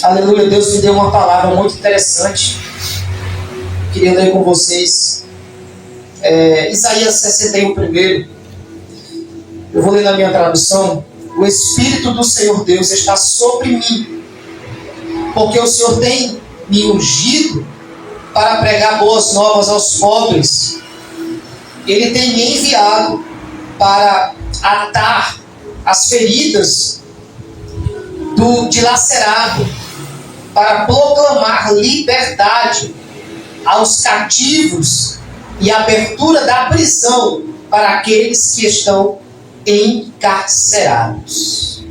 Aleluia, Deus me deu uma palavra muito interessante. Queria ler com vocês. Isaías 61 primeiro. Eu vou ler na minha tradução. O Espírito do Senhor Deus está sobre mim, porque o Senhor tem me ungido para pregar boas novas aos pobres. Ele tem me enviado para atar as feridas do dilacerado, para proclamar liberdade aos cativos e abertura da prisão para aqueles que estão encarcerados.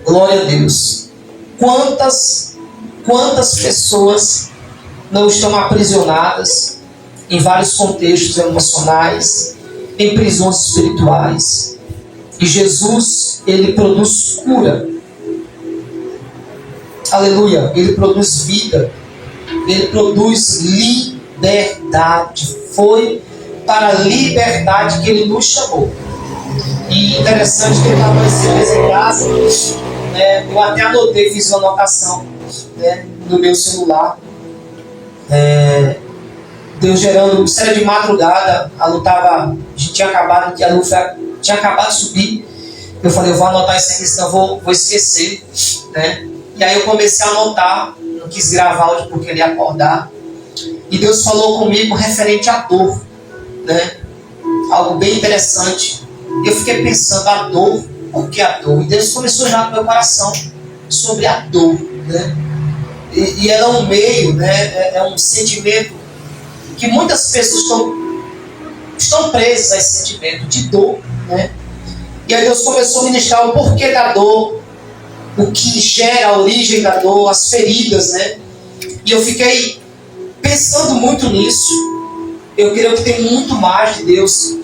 Glória a Deus. Quantas pessoas não estão aprisionadas em vários contextos emocionais, em prisões espirituais. E Jesus, ele produz cura. Aleluia. Ele produz vida. Ele produz liberdade. Foi para a liberdade que ele nos chamou. E interessante que ele estava esse mês em casa, né? Eu até anotei, fiz uma anotação, né, no meu celular. Deus gerando, isso era de madrugada, a luz tinha acabado de subir. Eu falei, eu vou anotar isso aqui, senão eu vou esquecer, né? E aí eu comecei a anotar, não quis gravar áudio porque ele ia acordar. E Deus falou comigo referente à dor, né? Algo bem interessante. Eu fiquei pensando, a dor, por que a dor? E Deus começou já no meu coração sobre a dor, né? E ela é um meio, né? É um sentimento que muitas pessoas estão presas a esse sentimento de dor, né? E aí Deus começou a ministrar o porquê da dor, o que gera a origem da dor, as feridas, né? E eu fiquei pensando muito nisso. Eu creio que tem muito mais de Deus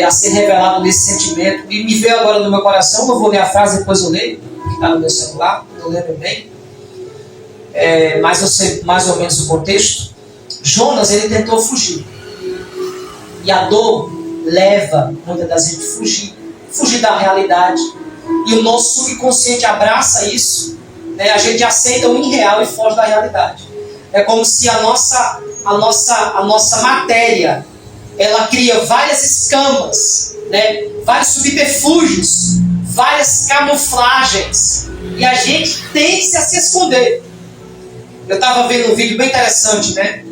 a ser revelado nesse sentimento. E me veio agora no meu coração, eu vou ler a frase, depois eu leio, que está no meu celular, não lembro bem. Mas eu sei mais ou menos o contexto. Jonas, ele tentou fugir. E a dor leva muitas das vezes a fugir da realidade. E o nosso subconsciente abraça isso, né? A gente aceita o irreal e foge da realidade. É como se a nossa matéria, ela cria várias escamas, né? Vários subterfúgios, várias camuflagens. E a gente tende a se esconder. Eu estava vendo um vídeo bem interessante, né?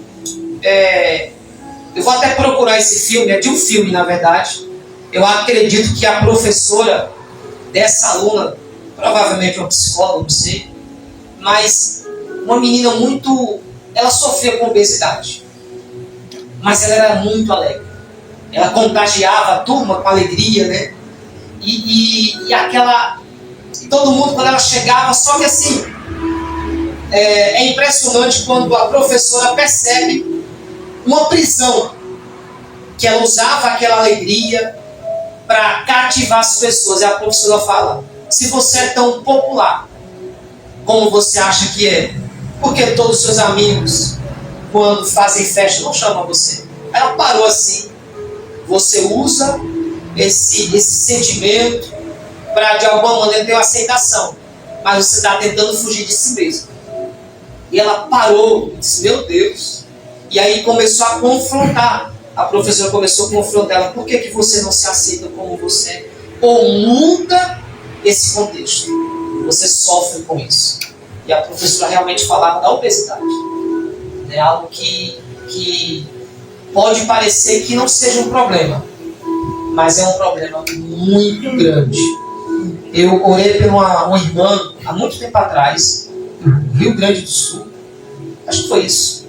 Eu vou até procurar esse filme, é de um filme, na verdade. Eu acredito que a professora dessa aluna, provavelmente uma psicóloga, não sei, mas uma menina ela sofria com obesidade, mas ela era muito alegre. Ela contagiava a turma com alegria, né? E todo mundo, quando ela chegava, só que assim, é impressionante quando a professora percebe uma prisão, que ela usava aquela alegria para cativar as pessoas. E a professora fala, se você é tão popular como você acha que é, porque todos os seus amigos, quando fazem festa, não chamam você? Ela parou assim. Você usa esse sentimento para de alguma maneira ter uma aceitação, mas você está tentando fugir de si mesmo. E ela parou e disse, meu Deus. E aí começou a confrontar. A professora começou a confrontar ela. Por que você não se aceita como você é? Ou muda esse contexto. Você sofre com isso. E a professora realmente falava da obesidade. É algo que pode parecer que não seja um problema, mas é um problema muito grande. Eu orei por uma irmã há muito tempo atrás, no Rio Grande do Sul. Acho que foi isso.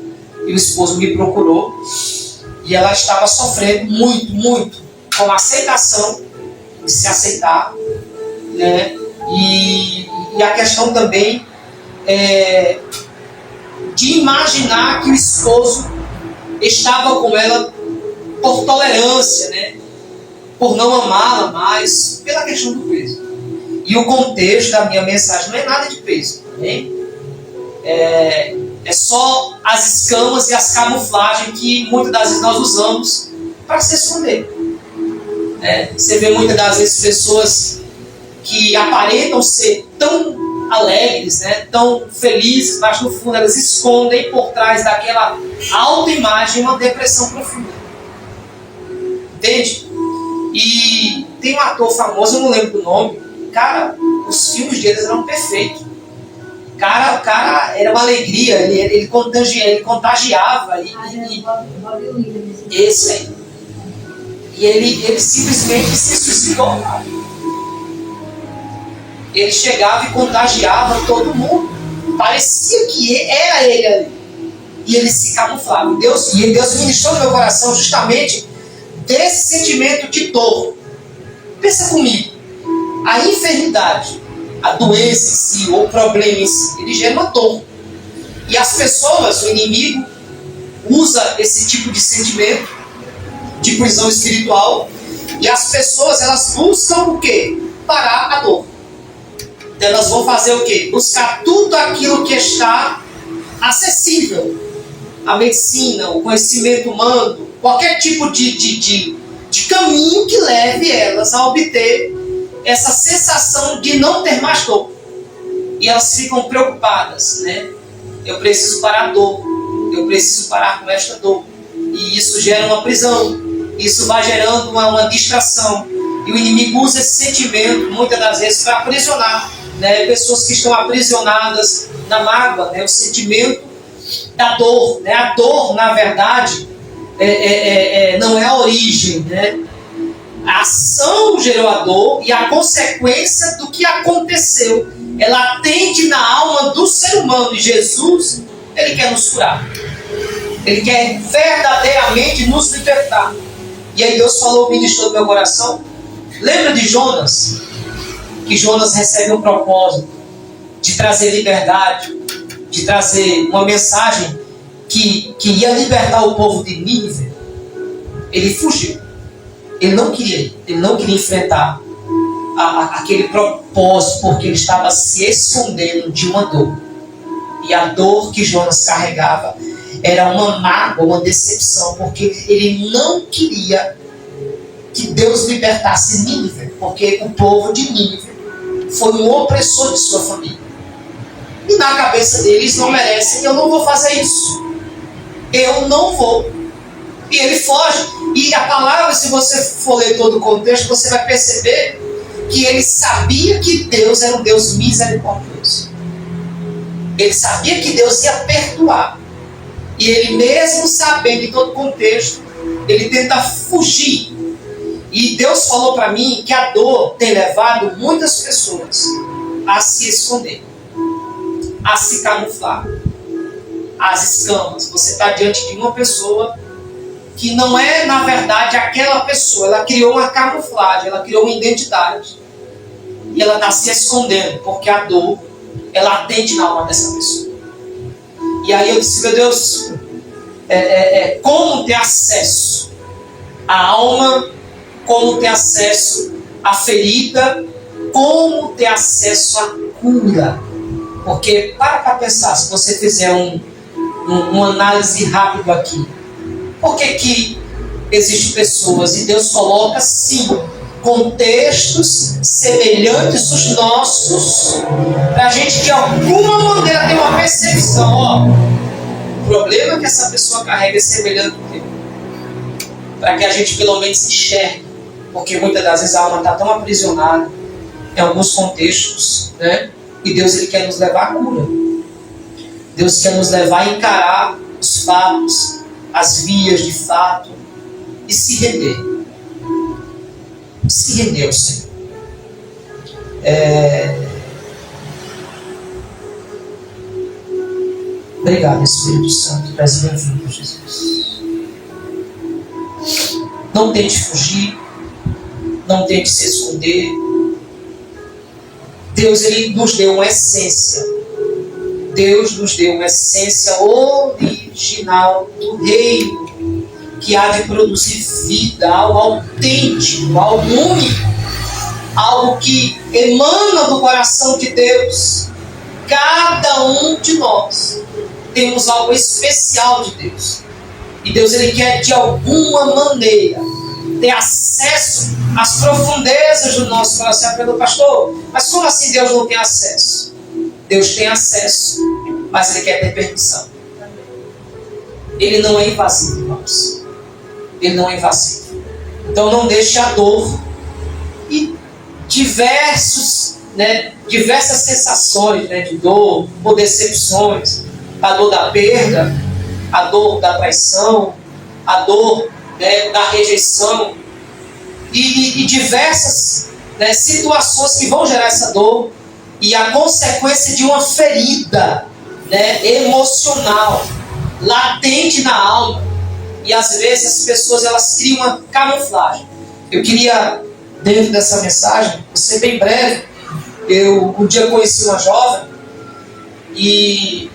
E o esposo me procurou. E ela estava sofrendo muito com a aceitação, de se aceitar, né? E a questão também de imaginar que o esposo estava com ela por tolerância, né? Por não amá-la mais, pela questão do peso. E o contexto da minha mensagem não é nada de peso, né? É só as escamas e as camuflagens que muitas das vezes nós usamos para se esconder. Você vê muitas das vezes pessoas que aparentam ser tão alegres, né? Tão felizes, mas no fundo elas escondem por trás daquela autoimagem uma depressão profunda. Entende? E tem um ator famoso, eu não lembro do nome, cara, os filmes deles eram perfeitos. O cara era uma alegria, ele contagiava. Esse aí. E ele simplesmente se suicidou. Ele chegava e contagiava todo mundo. Parecia que era ele ali. E ele se camuflava. E Deus ministrou no meu coração justamente desse sentimento de dor. Pensa comigo. A enfermidade, a doença em si, ou o problema em si, ele gera uma dor. E as pessoas, o inimigo, usa esse tipo de sentimento de prisão espiritual. E as pessoas, elas buscam o quê? Parar a dor. Então elas vão fazer o quê? Buscar tudo aquilo que está acessível. A medicina, o conhecimento humano, qualquer tipo de caminho que leve elas a obter essa sensação de não ter mais dor. E elas ficam preocupadas, né? Eu preciso parar a dor. Eu preciso parar com esta dor. E isso gera uma prisão. Isso vai gerando uma distração. E o inimigo usa esse sentimento, muitas das vezes, para aprisionar, né? Pessoas que estão aprisionadas na mágoa, né? O sentimento da dor, né? A dor, na verdade, não é a origem, né? A ação gerou a dor e a consequência do que aconteceu, ela atende na alma do ser humano. E Jesus, ele quer nos curar. Ele quer verdadeiramente nos libertar. E aí Deus falou, ministrou no meu coração. Lembra de Jonas? Que Jonas recebe um propósito de trazer liberdade, de trazer uma mensagem que ia libertar o povo de Nínive. Ele fugiu. Ele não queria ir. Ele não queria enfrentar aquele propósito, porque ele estava se escondendo de uma dor. E a dor que Jonas carregava era uma mágoa, uma decepção, porque ele não queria que Deus libertasse Nínive, porque o povo de Nínive foi um opressor de sua família. E na cabeça deles não merecem, eu não vou fazer isso. Eu não vou. E ele foge. E a palavra, se você for ler todo o contexto, você vai perceber que ele sabia que Deus era um Deus misericordioso. Ele sabia que Deus ia perdoar. E ele, mesmo sabendo em todo o contexto, ele tenta fugir. E Deus falou para mim que a dor tem levado muitas pessoas a se esconder, a se camuflar, as escamas. Você está diante de uma pessoa que não é, na verdade, aquela pessoa. Ela criou uma camuflagem, ela criou uma identidade. E ela está se escondendo, porque a dor, ela atende na alma dessa pessoa. E aí eu disse, meu Deus, como ter acesso à alma, como ter acesso à ferida, como ter acesso à cura. Porque, para pensar, se você fizer uma análise rápida aqui, por que existem pessoas, e Deus coloca, sim, contextos semelhantes aos nossos, para a gente, de alguma maneira, ter uma percepção, o problema que essa pessoa carrega é semelhante ao teu, para que a gente, pelo menos, enxergue, porque muitas das vezes a alma está tão aprisionada em alguns contextos, né? E Deus, ele quer nos levar à cura. Deus quer nos levar a encarar os fatos, as vias de fato, e se render. Se render ao Senhor. Obrigado, Espírito Santo. Peço bem-vindo, Jesus. Não tente fugir. Não tente se esconder. Deus, ele nos deu uma essência. Deus nos deu uma essência original do reino, que há de produzir vida, algo autêntico, algo único, algo que emana do coração de Deus. Cada um de nós temos algo especial de Deus. E Deus, ele quer de alguma maneira ter acesso às profundezas do nosso coração. Pelo pastor, mas como assim Deus não tem acesso? Deus tem acesso, mas Ele quer ter permissão. Ele não é invasivo, irmãos. Ele não é invasivo. Então não deixe a dor e diversas sensações, de dor ou decepções, a dor da perda, a dor da traição, a dor da rejeição e diversas situações que vão gerar essa dor e a consequência de uma ferida emocional latente na alma. E às vezes as pessoas elas criam uma camuflagem. Eu queria, dentro dessa mensagem, vou ser bem breve. Um dia conheci uma jovem e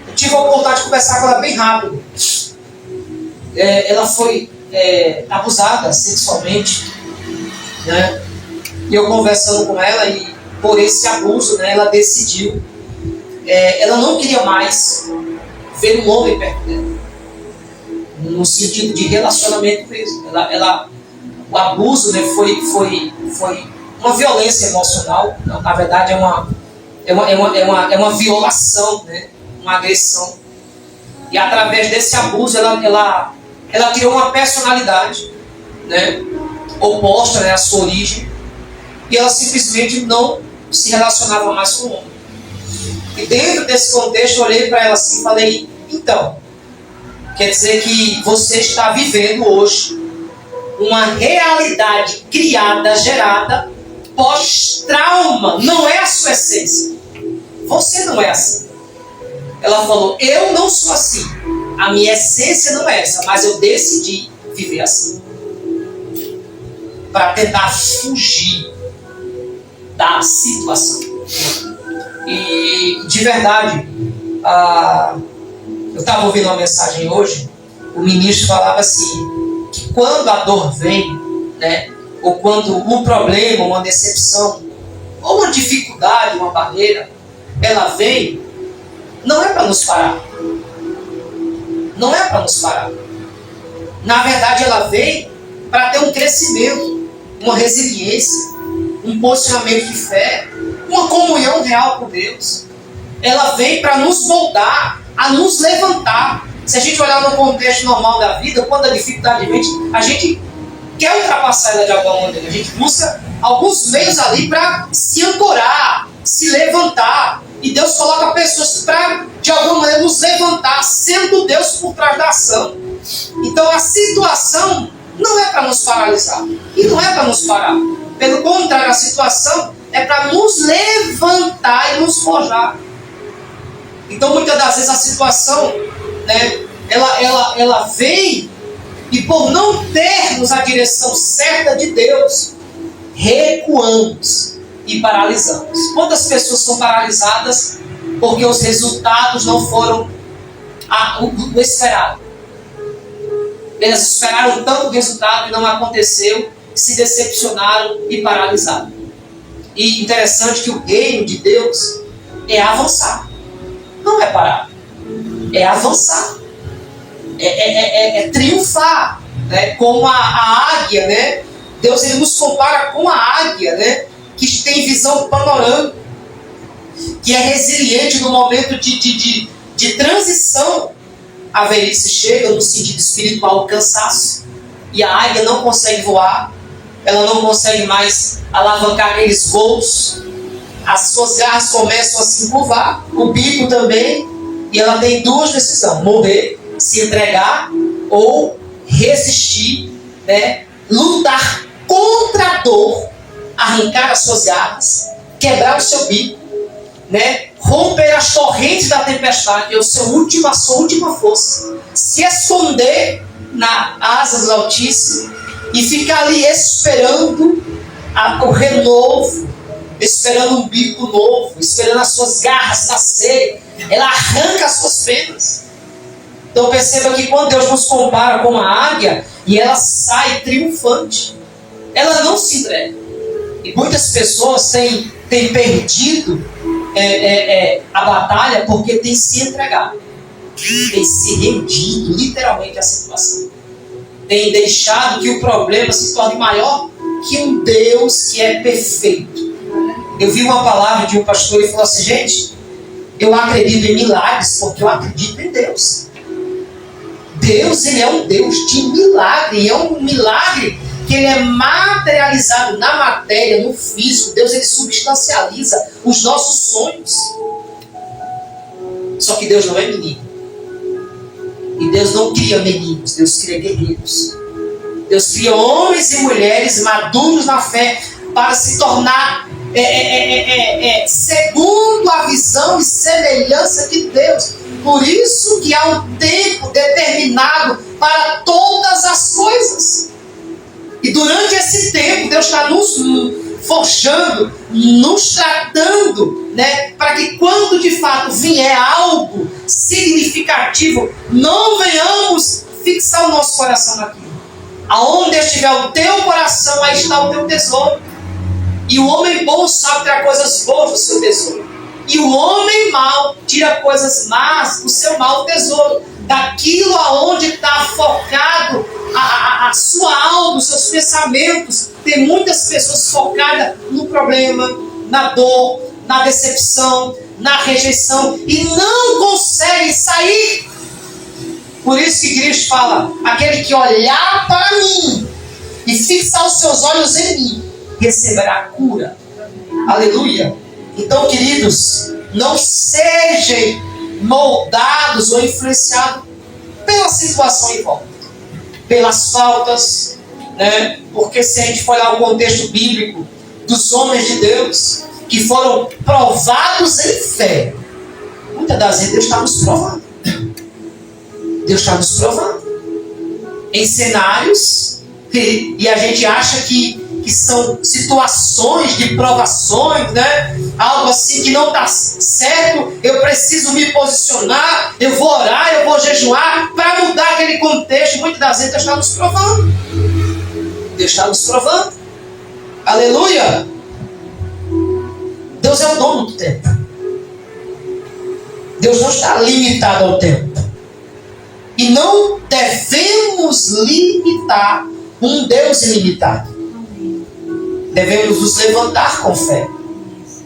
eu tive a oportunidade de conversar com ela bem rápido. Ela foi abusada sexualmente, e eu conversando com ela, e por esse abuso, ela decidiu, ela não queria mais ver um homem perto dela, no sentido de relacionamento mesmo. O abuso foi uma violência emocional. Na verdade é uma violação, uma agressão. E através desse abuso ela criou uma personalidade oposta à sua origem, e ela simplesmente não se relacionava mais com o homem. E dentro desse contexto eu olhei para ela assim e falei: então, quer dizer que você está vivendo hoje uma realidade criada, gerada pós-trauma. Não é a sua essência. Você não é assim. Ela falou: eu não sou assim. A minha essência não é essa, mas eu decidi viver assim, para tentar fugir da situação. E de verdade, eu estava ouvindo uma mensagem hoje. O ministro falava assim, que quando a dor vem, ou quando um problema, uma decepção, ou uma dificuldade, uma barreira, ela vem, não é para nos parar. Não é para nos parar. Na verdade, ela vem para ter um crescimento, uma resiliência, um posicionamento de fé, uma comunhão real com Deus. Ela vem para nos moldar, a nos levantar. Se a gente olhar no contexto normal da vida, quando a dificuldade vem, a gente quer ultrapassar ela de alguma maneira. A gente busca alguns meios ali para se ancorar, se levantar. E Deus coloca pessoas para, de alguma maneira, nos levantar, sendo Deus por trás da ação. Então a situação não é para nos paralisar. E não é para nos parar. Pelo contrário, a situação é para nos levantar e nos forjar. Então muitas das vezes a situação, ela vem, e por não termos a direção certa de Deus, recuamos e paralisamos. Quantas pessoas são paralisadas porque os resultados não foram o esperado? Elas esperaram tanto o resultado e não aconteceu, se decepcionaram e paralisaram. E interessante que o reino de Deus é avançar, não é parar, é avançar, é triunfar, como a águia, Deus ele nos compara com a águia, que tem visão panorâmica, que é resiliente no momento de transição. A velhice chega no sentido espiritual, o cansaço, e a águia não consegue voar, ela não consegue mais alavancar aqueles voos, as suas garras começam a se encurvar, o bico também, e ela tem duas decisões: morrer, se entregar, ou resistir, lutar contra a dor, arrancar as suas garras, quebrar o seu bico, romper as torrentes da tempestade, é a sua última força, se esconder na asas do Altíssimo e ficar ali esperando o renovo, esperando um bico novo, esperando as suas garras nascerem. Ela arranca as suas penas. Então perceba que quando Deus nos compara com a águia, e ela sai triunfante, ela não se entrega. E muitas pessoas têm perdido a batalha porque têm se entregado, têm se rendido literalmente à situação, têm deixado que o problema se torne maior que um Deus que é perfeito. Eu vi uma palavra de um pastor e falou assim: gente, eu acredito em milagres porque eu acredito em Deus. Deus, ele é um Deus de milagre. E é um milagre que ele é materializado na matéria, no físico. Deus, ele substancializa os nossos sonhos. Só que Deus não é menino. E Deus não cria meninos, Deus cria guerreiros. Deus cria homens e mulheres maduros na fé para se tornar segundo a visão e semelhança de Deus. Por isso que há um tempo determinado para todas as coisas. E durante esse tempo, Deus está nos forjando, nos tratando, né, para que quando de fato vier algo significativo, não venhamos fixar o nosso coração naquilo. Aonde estiver o teu coração, aí está o teu tesouro. E o homem bom sabe tirar coisas boas do seu tesouro. E o homem mau tira coisas más do seu mau tesouro. Daquilo aonde está focado a sua alma, os seus pensamentos. Tem muitas pessoas focadas no problema, na dor, na decepção, na rejeição. E não conseguem sair. Por isso que Cristo fala: aquele que olhar para mim e fixar os seus olhos em mim, receberá cura. Aleluia. Então, queridos, não sejam moldados ou influenciados pela situação em volta, pelas faltas, né? Porque se a gente for olhar o contexto bíblico dos homens de Deus que foram provados em fé, muitas das vezes Deus está nos provando. Deus está nos provando em cenários e a gente acha que são situações de provações, né? Algo assim que não está certo, eu preciso me posicionar, eu vou orar, eu vou jejuar para mudar aquele contexto. Muitas das vezes Deus está nos provando. Deus está nos provando. Aleluia! Deus é o dono do tempo. Deus não está limitado ao tempo. E não devemos limitar um Deus ilimitado. Devemos nos levantar com fé.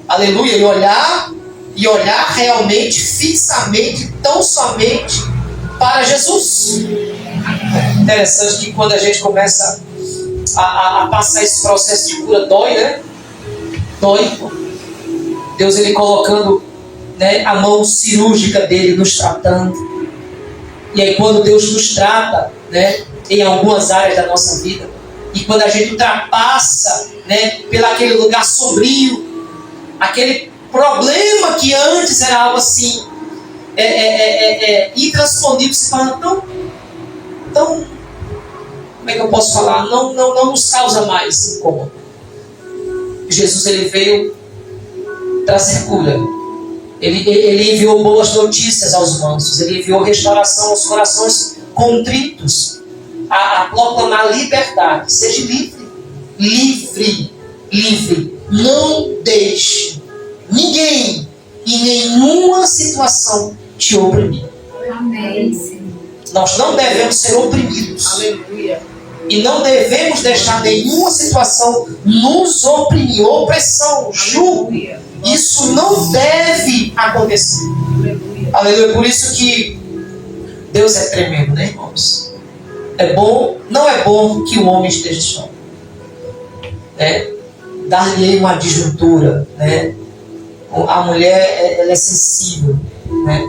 Aleluia. E olhar realmente, fixamente, tão somente para Jesus. É interessante que quando a gente começa a passar esse processo de cura, dói, né? Dói. Deus, ele colocando, né, a mão cirúrgica dele, nos tratando. E aí quando Deus nos trata, né, em algumas áreas da nossa vida, e quando a gente ultrapassa, né, pelo aquele lugar sombrio, aquele problema que antes era algo assim, intransponível, se torna tão, como é que eu posso falar? Não nos causa mais incômodo. Jesus, ele veio trazer cura. Ele enviou boas notícias aos mansos. Ele enviou restauração aos corações contritos. A proclamar liberdade. Seja livre. Livre. Livre. Não deixe ninguém em nenhuma situação te oprimir. Amém. Nós não devemos ser oprimidos. Aleluia. E não devemos deixar nenhuma situação nos oprimir. Opressão, julgo. Isso não deve acontecer. Aleluia. Aleluia. Por isso que Deus é tremendo, né, irmãos? É bom, não é bom que o homem esteja só. Né? Dar-lhe uma disjuntura, né? A mulher, ela é sensível, né?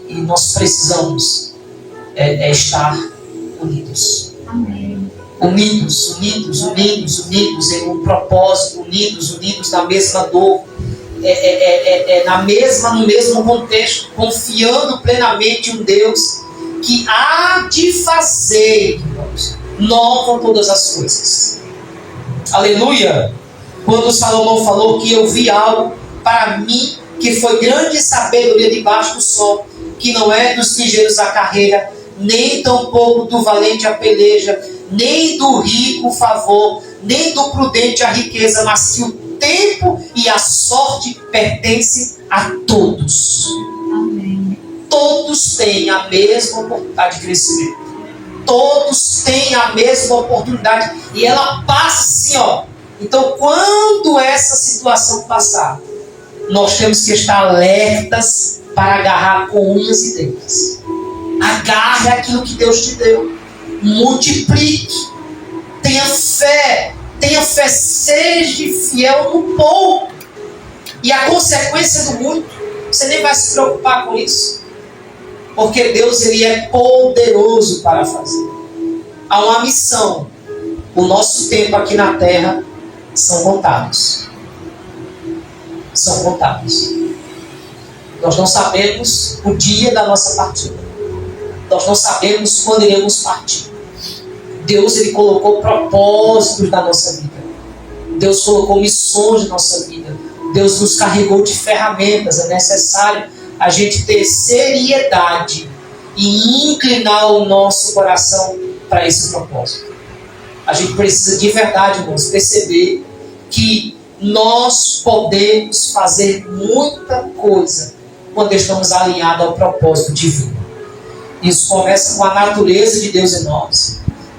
E nós precisamos estar unidos. Amém. Unidos em um propósito, unidos na mesma dor, no mesmo contexto, confiando plenamente em um Deus que há de fazer, irmãos, nova todas as coisas. Aleluia! Quando Salomão falou que eu vi algo para mim que foi grande sabedoria debaixo do sol, que não é dos ligeiros a carreira, nem tampouco do valente a peleja, nem do rico o favor, nem do prudente a riqueza, mas que o tempo e a sorte pertencem a todos. Amém. Todos têm a mesma oportunidade de crescimento. Todos têm a mesma oportunidade. E ela passa assim, ó, Então, quando essa situação passar, nós temos que estar alertas para agarrar com unhas e dentes. Agarre aquilo que Deus te deu. Multiplique. Tenha fé. Tenha fé. Seja fiel no pouco. E a consequência do muito, você nem vai se preocupar com isso. Porque Deus, ele é poderoso para fazer. Há uma missão. O nosso tempo aqui na terra são contados. São contados. Nós não sabemos o dia da nossa partida. Nós não sabemos quando iremos partir. Deus, ele colocou propósitos na nossa vida. Deus colocou missões na nossa vida. Deus nos carregou de ferramentas. É necessário a gente ter seriedade e inclinar o nosso coração para esse propósito. A gente precisa de verdade, irmãos, perceber que nós podemos fazer muita coisa quando estamos alinhados ao propósito divino. Isso começa com a natureza de Deus em nós,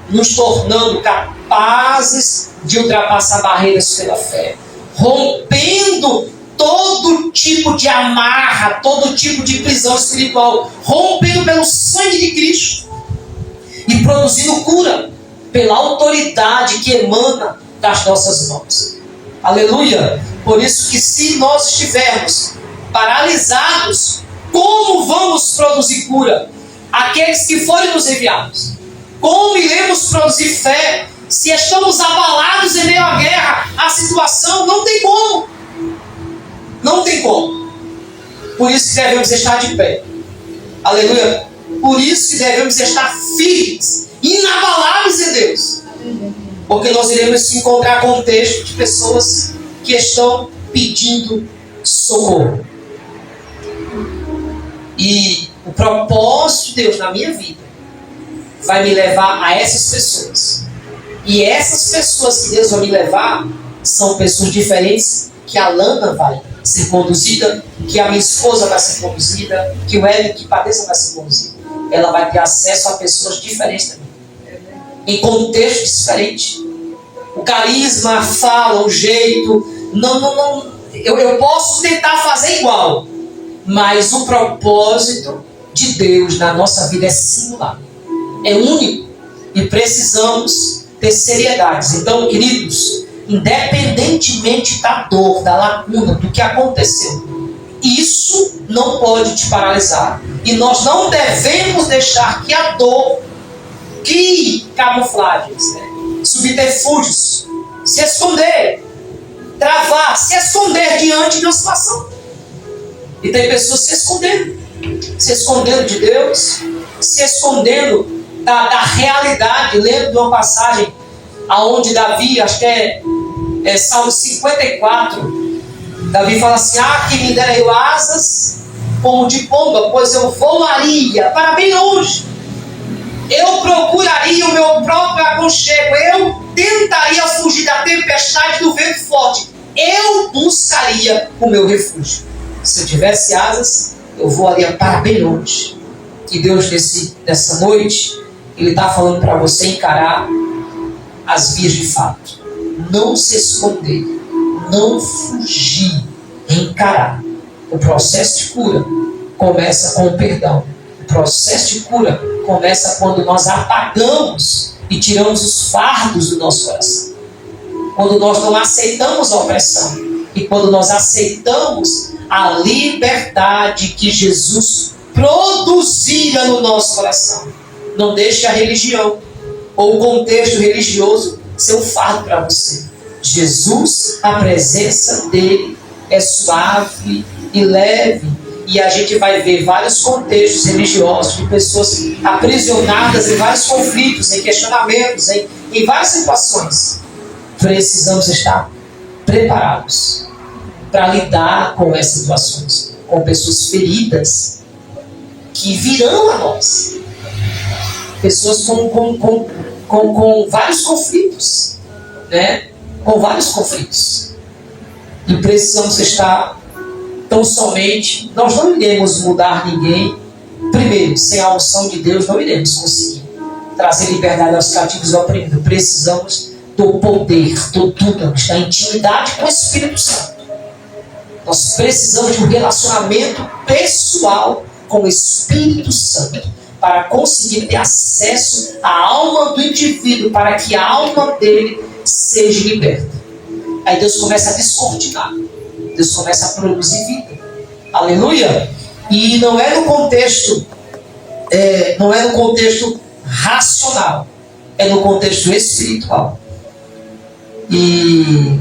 nos tornando capazes de ultrapassar barreiras pela fé, rompendo todo tipo de amarra, todo tipo de prisão espiritual, rompendo pelo sangue de Cristo e produzindo cura pela autoridade que emana das nossas mãos. Aleluia! Por isso que se nós estivermos paralisados, como vamos produzir cura? Aqueles que forem nos enviados. Como iremos produzir fé se estamos abalados em meio à guerra? A situação não tem como. Não tem como. Por isso que devemos estar de pé. Aleluia! Por isso que devemos estar firmes, inabaláveis em Deus. Porque nós iremos encontrar contexto de pessoas que estão pedindo socorro. E o propósito de Deus na minha vida vai me levar a essas pessoas. E essas pessoas que Deus vai me levar são pessoas diferentes que a Lana vai ser conduzida, que a minha esposa vai ser conduzida, que o Hélio que padeça vai ser conduzido. Ela vai ter acesso a pessoas diferentes também, em contextos diferentes. O carisma, a fala, o jeito, eu posso tentar fazer igual, mas o propósito de Deus na nossa vida é singular, é único, e precisamos ter seriedade. Então, queridos, independentemente da dor, da lacuna, do que aconteceu, isso não pode te paralisar. E nós não devemos deixar que a dor crie camuflagens, subterfúgios, se esconder, travar, se esconder diante de uma situação. E tem pessoas se escondendo de Deus, se escondendo da realidade. Lembro de uma passagem aonde Davi, acho que é Salmo 54, Davi fala assim: que me dera eu asas como de pomba, pois eu voaria para bem longe. Eu procuraria o meu próprio aconchego. Eu tentaria fugir da tempestade do vento forte. Eu buscaria o meu refúgio. Se eu tivesse asas, eu voaria para bem longe. E Deus, nessa noite, Ele está falando para você encarar as vias de fato. Não se esconder. Não fugir. Encarar. O processo de cura começa com o perdão. O processo de cura começa quando nós apagamos e tiramos os fardos do nosso coração. Quando nós não aceitamos a opressão e quando nós aceitamos a liberdade que Jesus produzira no nosso coração. Não deixe a religião ou o contexto religioso ser um fardo para você. Jesus, a presença dele é suave e leve. E a gente vai ver vários contextos religiosos de pessoas aprisionadas em vários conflitos, em questionamentos, em várias situações. Precisamos estar preparados para lidar com essas situações, com pessoas feridas que virão a nós. Pessoas com vários conflitos, né? Com vários conflitos. E precisamos estar tão somente. Nós não iremos mudar ninguém. Primeiro, sem a unção de Deus, não iremos conseguir trazer liberdade aos cativos e oprimidos. Precisamos do poder, do dunamis, da intimidade com o Espírito Santo. Nós precisamos de um relacionamento pessoal com o Espírito Santo para conseguir ter acesso à alma do indivíduo, para que a alma dele seja liberta. Aí Deus começa a descortinar, Deus começa a produzir vida. Aleluia! E não é no contexto racional, é no contexto espiritual. E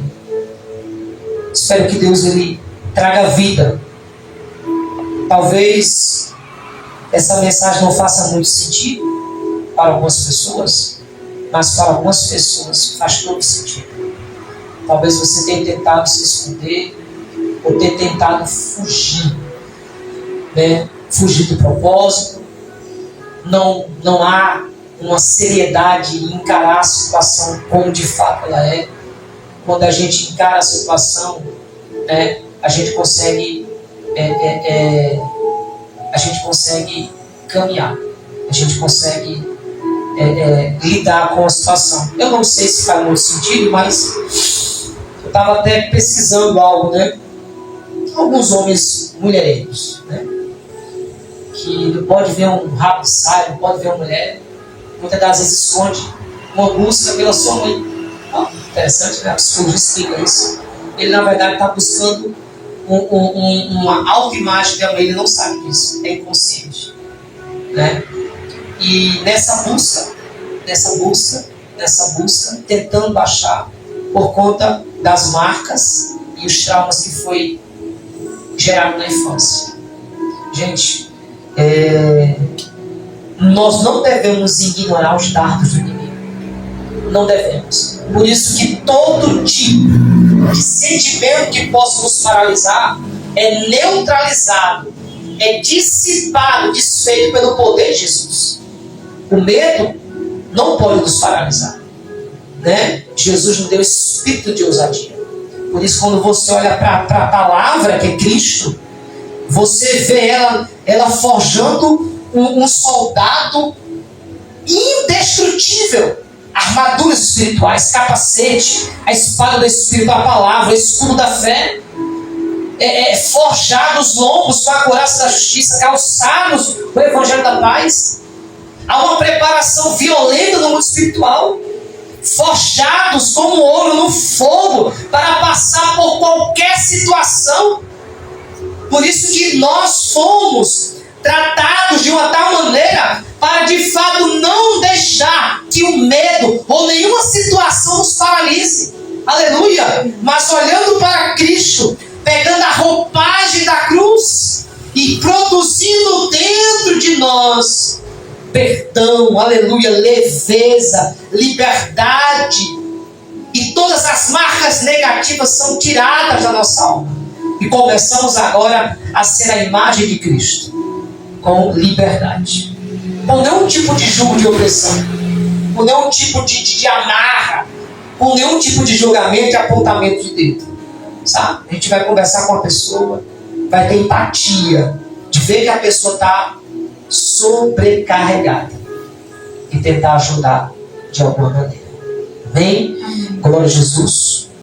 espero que Deus ele traga vida. Talvez essa mensagem não faça muito sentido para algumas pessoas, mas para algumas pessoas faz todo sentido. Talvez você tenha tentado se esconder ou tenha tentado fugir, né? Fugir do propósito. Não há uma seriedade em encarar a situação como de fato ela é. Quando a gente encara a situação, né, a gente consegue caminhar, a gente consegue lidar com a situação. Eu não sei se faz muito sentido, mas eu estava até pesquisando algo, né? Alguns homens mulherengos, né? Que não pode ver um rabo de saia, não pode ver uma mulher, muitas das vezes esconde uma busca pela sua mãe. Interessante, né? A psicologia explica isso. Ele na verdade está buscando uma autoimagem da mãe, ele não sabe disso, é inconsciente, né? E nessa busca, tentando achar por conta das marcas e os traumas que foi gerado na infância. Gente, nós não devemos ignorar os dardos do inimigo. Não devemos. Por isso que todo tipo de sentimento que possa nos paralisar é neutralizado, é dissipado, desfeito pelo poder de Jesus. O medo não pode nos paralisar, né? Jesus nos deu espírito de ousadia. Por isso, quando você olha para a palavra que é Cristo, você vê ela forjando um soldado indestrutível. Armaduras espirituais, capacete, a espada do Espírito, a palavra, o escudo da fé, forjados lombos com a couraça da justiça, calçados com o evangelho da paz. Há uma preparação violenta no mundo espiritual, forjados como ouro no fogo para passar por qualquer situação. Por isso que nós fomos tratados de uma tal maneira para de fato não deixar que o medo ou nenhuma situação nos paralise. Aleluia! Mas olhando para Cristo, pegando a roupagem da cruz e produzindo dentro de nós perdão, aleluia, leveza, liberdade, e todas as marcas negativas são tiradas da nossa alma e começamos agora a ser a imagem de Cristo com liberdade, com nenhum tipo de jugo de opressão, com nenhum tipo de amarra, com nenhum tipo de julgamento e apontamento de dedo, sabe? A gente vai conversar com a pessoa, vai ter empatia de ver que a pessoa está sobrecarregada e tentar ajudar de alguma maneira. Amém? Glória a Jesus.